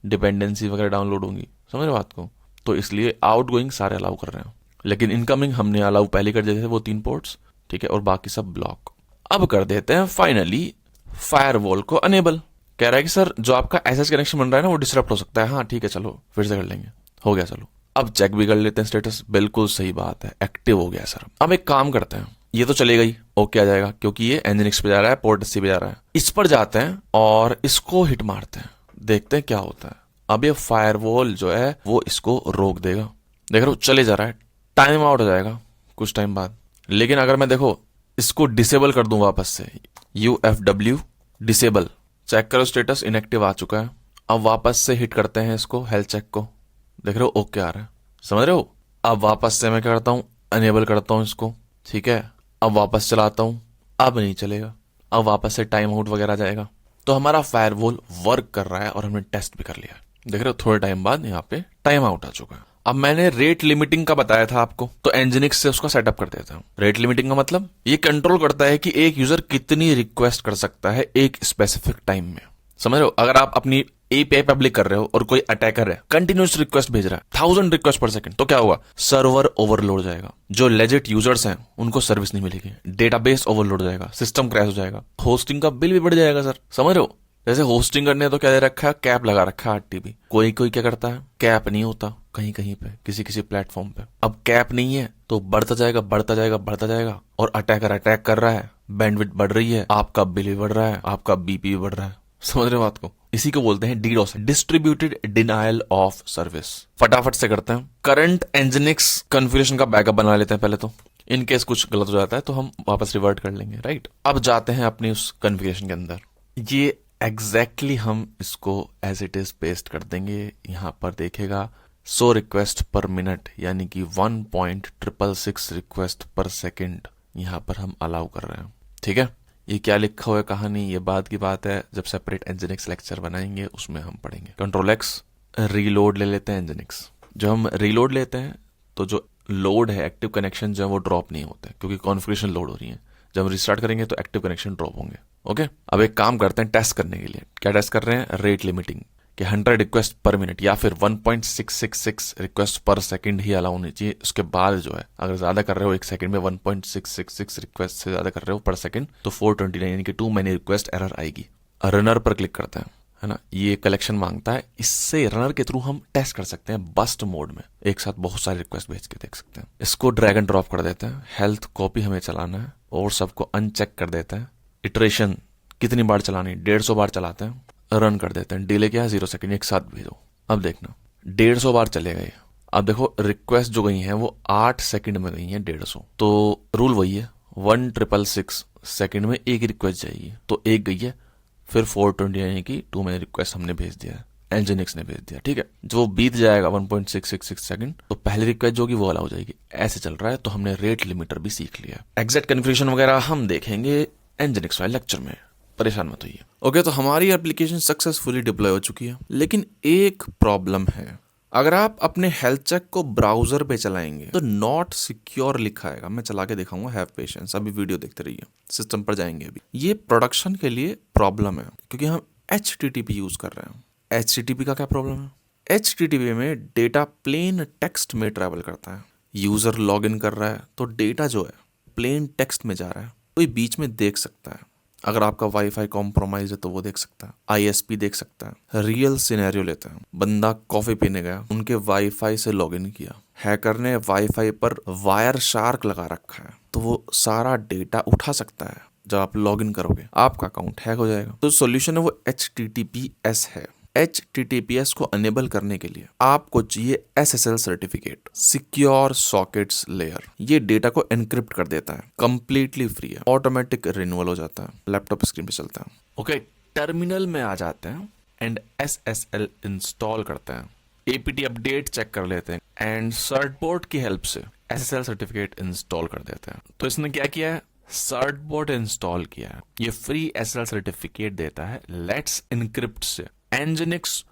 डिपेंडेंसी वगैरह डाउनलोड होंगी। समझ रहे हो बात को? तो इसलिए आउटगोइंग सारे अलाउ कर रहे हैं, लेकिन इनकमिंग हमने अलाउ पहले कर देते थे, वो 3 पोर्ट्स, ठीक है, और बाकी सब ब्लॉक। अब कर देते हैं फाइनली फायरवॉल को अनेबल। कह रहा है कि सर जो आपका SS कनेक्शन बन रहा है ना वो डिसरप्ट हो सकता है। हाँ ठीक है, चलो फिर से कर लेंगे, हो गया। चलो अब चेक भी कर लेते हैं स्टेटस, बिल्कुल सही बात है, एक्टिव हो गया सर। अब एक काम करते हैं, ये तो चलेगा ही, ओके आ जाएगा क्योंकि ये एनजिनिक्स पे जा रहा है, पोर्ट 80 पे जा रहा है। इस पर जाते हैं और इसको हिट मारते हैं, देखते हैं क्या होता है। अब ये फायरवॉल जो है वो इसको रोक देगा। देख रहे हो चले जा रहा है, टाइम आउट हो जाएगा कुछ टाइम बाद। लेकिन अगर मैं देखो इसको डिसेबल कर दूं वापस से, UFW डिसेबल, चेक करो स्टेटस इनएक्टिव आ चुका है। अब वापस से हिट करते हैं इसको, हेल्थ चेक को, देख रहे हो ओके आ रहा है। समझ रहे हो? अब वापस से मैं क्या करता हूं, अनेबल करता हूं इसको, ठीक है। अब वापस चलाता हूं, अब नहीं चलेगा, अब वापस से टाइम आउट वगैरह जाएगा। तो हमारा फायरवॉल वर्क कर रहा है और हमने टेस्ट भी कर लिया। देख रहे हो थोड़े टाइम बाद यहाँ पे टाइम आउट आ चुका है। अब मैंने रेट लिमिटिंग का बताया था आपको, तो एनजिनिक्स से उसका सेटअप कर देता हूं। रेट लिमिटिंग का मतलब ये कंट्रोल करता है कि एक यूजर कितनी रिक्वेस्ट कर सकता है एक स्पेसिफिक टाइम में। समझ रहे हो? अगर आप अपनी API पब्लिक कर रहे हो और कोई अटैकर है कंटिन्यूस रिक्वेस्ट भेज रहा है 1000 रिक्वेस्ट पर सेकंड, तो क्या होगा? सर्वर ओवरलोड जाएगा, जो लेजिट यूजर्स हैं उनको सर्विस नहीं मिलेगी, डेटाबेस ओवरलोड जाएगा, सिस्टम क्रैश हो जाएगा, होस्टिंग का बिल भी बढ़ जाएगा सर। समझ रहे हो? जैसे होस्टिंग करने तो क्या दे रखा है, कैप लगा रखा है 8 TB। कोई क्या करता है, कैप नहीं होता कहीं कहीं पे, किसी प्लेटफॉर्म पे। अब कैप नहीं है तो बढ़ता जाएगा और अटैकर अटैक कर रहा है, बैंडविड्थ बढ़ रही है, आपका बिल भी बढ़ रहा है, आपका BP भी बढ़ रहा है। समझ रहे हो बात को? इसी को बोलते हैं DDoS, distributed denial of service. फटाफट से करते हैं, करंट एनजिनिक्स कॉन्फ़िगरेशन का बैकअप बना लेते हैं पहले तो, इन केस कुछ गलत हो जाता है तो हम वापस रिवर्ट कर लेंगे, राइट। अब जाते हैं अपनी उस कॉन्फ़िगरेशन के अंदर, ये एग्जैक्टली हम इसको एज इट इज पेस्ट कर देंगे। यहां पर देखेगा 100 रिक्वेस्ट पर मिनट, यानी कि 1.666 रिक्वेस्ट पर सेकंड यहां पर हम अलाउ कर रहे हैं, ठीक है। ये क्या लिखा हुआ है कहानी, ये बात की बात है, जब सेपरेट एनजिनिक्स लेक्चर बनाएंगे उसमें हम पढ़ेंगे। कंट्रोल एक्स रीलोड ले लेते हैं एनजिनिक्स। जब हम रीलोड लेते हैं तो जो लोड है, एक्टिव कनेक्शन जो है वो ड्रॉप नहीं होते क्योंकि कॉन्फ़िगरेशन लोड हो रही है। जब हम रिस्टार्ट करेंगे तो एक्टिव कनेक्शन ड्रॉप होंगे। ओके, अब एक काम करते हैं टेस्ट करने के लिए। क्या टेस्ट कर रहे हैं? रेट लिमिटिंग कि 100 रिक्वेस्ट पर मिनट या फिर 1.666 रिक्वेस्ट पर सेकंड ही अलाउ होनी चाहिए। उसके बाद जो है अगर ज्यादा कर रहे हो एक सेकंड में 1.666 रिक्वेस्ट से ज्यादा कर रहे हो पर सेकंड तो 429 यानी कि टू मैनी रिक्वेस्ट एरर आएगी। रनर पर क्लिक करते हैं, है ना, ये कलेक्शन मांगता है। इससे रनर के थ्रू हम टेस्ट कर सकते हैं बस्ट मोड में, एक साथ बहुत सारे रिक्वेस्ट भेज के देख सकते हैं। इसको ड्रैग एंड ड्रॉप कर देते हैं। हेल्थ कॉपी हमें चलाना है और सबको अनचेक कर देते हैं। इटरेशन कितनी बार चलानी? 150 बार चलाते हैं, रन कर देते हैं। डिले क्या है? 0 सेकंड, एक साथ भेजो। अब देखना 150 बार चलेगा ये। अब देखो रिक्वेस्ट जो गई हैं वो 8 सेकंड में गई हैं 150। तो रूल वही है, 1666 सेकंड में एक रिक्वेस्ट जाएगी, तो एक गई है। फिर 420 यानी कि टू मैनी रिक्वेस्ट हमने भेज दिया है, एनजिनिक्स ने भेज दिया। ठीक है, जो वो बीत जाएगा 1.666 सेकंड तो पहली रिक्वेस्ट जो होगी वो अलाउ हो जाएगी। ऐसे चल रहा है। तो हमने रेट लिमिटर भी सीख लिया। एग्जैक्ट कन्फिगरेशन वगैरह हम देखेंगे एनजिनिक्स वाले लेक्चर में, परेशान मत होइए। ओके, तो हमारी एप्लीकेशन सक्सेसफुली डिप्लॉय हो चुकी है, लेकिन एक प्रॉब्लम है। अगर आप अपने हेल्थ चेक को ब्राउजर पे चलाएंगे तो नॉट सिक्योर लिखा आएगा। मैं चला के दिखाऊंगा, हैव पेशेंस, अभी वीडियो देखते रहिए। सिस्टम पर जाएंगे। अभी ये प्रोडक्शन के लिए प्रॉब्लम है क्योंकि हम HTTP यूज कर रहे हैं। HTTP का क्या प्रॉब्लम है? HTTP में डेटा प्लेन टेक्स्ट में ट्रैवल करता है। यूजर लॉग इन कर रहा है तो डेटा जो है प्लेन टेक्स्ट में जा रहा है, कोई बीच में देख सकता है। अगर आपका वाईफाई कॉम्प्रोमाइज है तो वो देख सकता है, ISP देख सकता है। रियल सिनेरियो लेते हैं, बंदा कॉफी पीने गया, उनके वाईफाई से लॉगिन किया, हैकर ने वाईफाई पर वायर शार्क लगा रखा है तो वो सारा डेटा उठा सकता है। जब आप लॉगिन करोगे आपका अकाउंट हैक हो जाएगा। तो सॉल्यूशन है वो HTTPS है। HTTPS को अनेबल करने के लिए आपको चाहिए SSL certificate, secure sockets layer. ये डेटा को एनक्रिप्ट कर देता है, कंप्लीटली फ्री है, ऑटोमेटिक रिन्यूअल हो जाता है, लैपटॉप स्क्रीन पे चलता है। ओके, टर्मिनल में आ जाते हैं एंड SSL इंस्टॉल करते हैं। APT अपडेट चेक कर लेते हैं एंड सर्टबोर्ड की हेल्प से SSL सर्टिफिकेट इंस्टॉल कर देते हैं। तो इसने क्या किया है? सर्टबोर्ड इंस्टॉल किया है। ये फ्री SSL सर्टिफिकेट देता है। लेट्स इनक्रिप्ट से एनजिनिक्स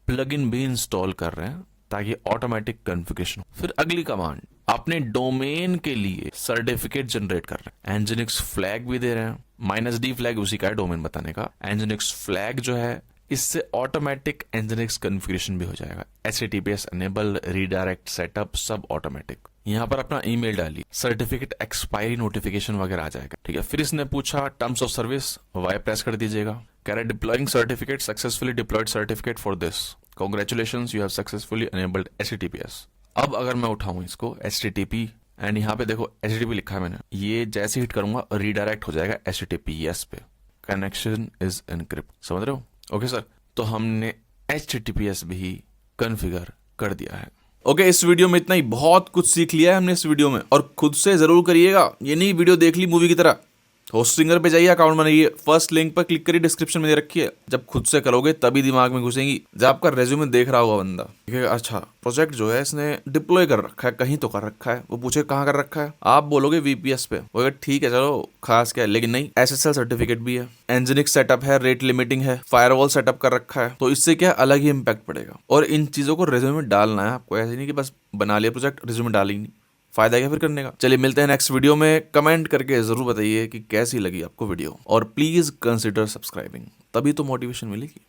प्लगइन भी इंस्टॉल कर रहे हैं ताकि ऑटोमेटिक कॉन्फ़िगरेशन। फिर अगली कमांड, अपने डोमेन के लिए सर्टिफिकेट जनरेट कर रहे हैं। एनजिनिक्स फ्लैग भी दे रहे हैं, -d फ्लैग उसी का है डोमेन बताने का। एनजिनिक्स फ्लैग जो है इससे ऑटोमेटिक एनजिनिक्स कॉन्फ़िगरेशन भी हो जाएगा। HTTPS अनेबल, रीडायरेक्ट सेटअप सब ऑटोमेटिक। यहाँ पर अपना ईमेल डाली, सर्टिफिकेट एक्सपायरी नोटिफिकेशन वगैरह आ जाएगा। ठीक है, फिर इसने पूछा terms of service, Y press कर दीजिएगा। कह रहा है deploying certificate successfully deployed certificate for this, congratulations you have successfully enabled HTTPS। अब अगर मैं उठाऊं इसको HTTP एंड यहाँ पे देखो HTTP लिखा है मैंने, ये जैसे हिट करूंगा रीडायरेक्ट हो जाएगा HTTPS पे। कनेक्शन इज एनक्रिप्ट, समझ रहे हो? ओके सर, तो हमने HTTPS भी कॉन्फ़िगर कर दिया है। ओके, इस वीडियो में इतना ही। बहुत कुछ सीख लिया है हमने इस वीडियो में, और खुद से जरूर करिएगा। ये नहीं वीडियो देख ली मूवी की तरह। होस्टिंगर पे जाइए, अकाउंट बनाइए, फर्स्ट लिंक पर क्लिक करिए, डिस्क्रिप्शन में दे रखी है। जब खुद से करोगे तभी दिमाग में घुसेंगी। जब आपका रेज्यूमे देख रहा होगा बंदा, अच्छा प्रोजेक्ट जो है इसने डिप्लॉय कर रखा है, कहीं तो कर रखा है, वो पूछे कहाँ कर रखा है, आप बोलोगे VPS पे, वो ठीक है चलो खास क्या है, लेकिन नहीं, SSL सर्टिफिकेट भी है, एनजिनिक्स सेटअप है, रेट लिमिटिंग है, फायरवॉल सेटअप कर रखा है। तो इससे क्या अलग ही इम्पैक्ट पड़ेगा। और इन चीजों को रेज्यूमे में डालना है आपको, ऐसे नहीं कि बस बना लिया प्रोजेक्ट रेज्यूमे डाल ही नहीं। फायदा क्या फिर करने का? चलिए मिलते हैं नेक्स्ट वीडियो में। कमेंट करके जरूर बताइए कि कैसी लगी आपको वीडियो, और प्लीज कंसिडर सब्सक्राइबिंग, तभी तो मोटिवेशन मिलेगी।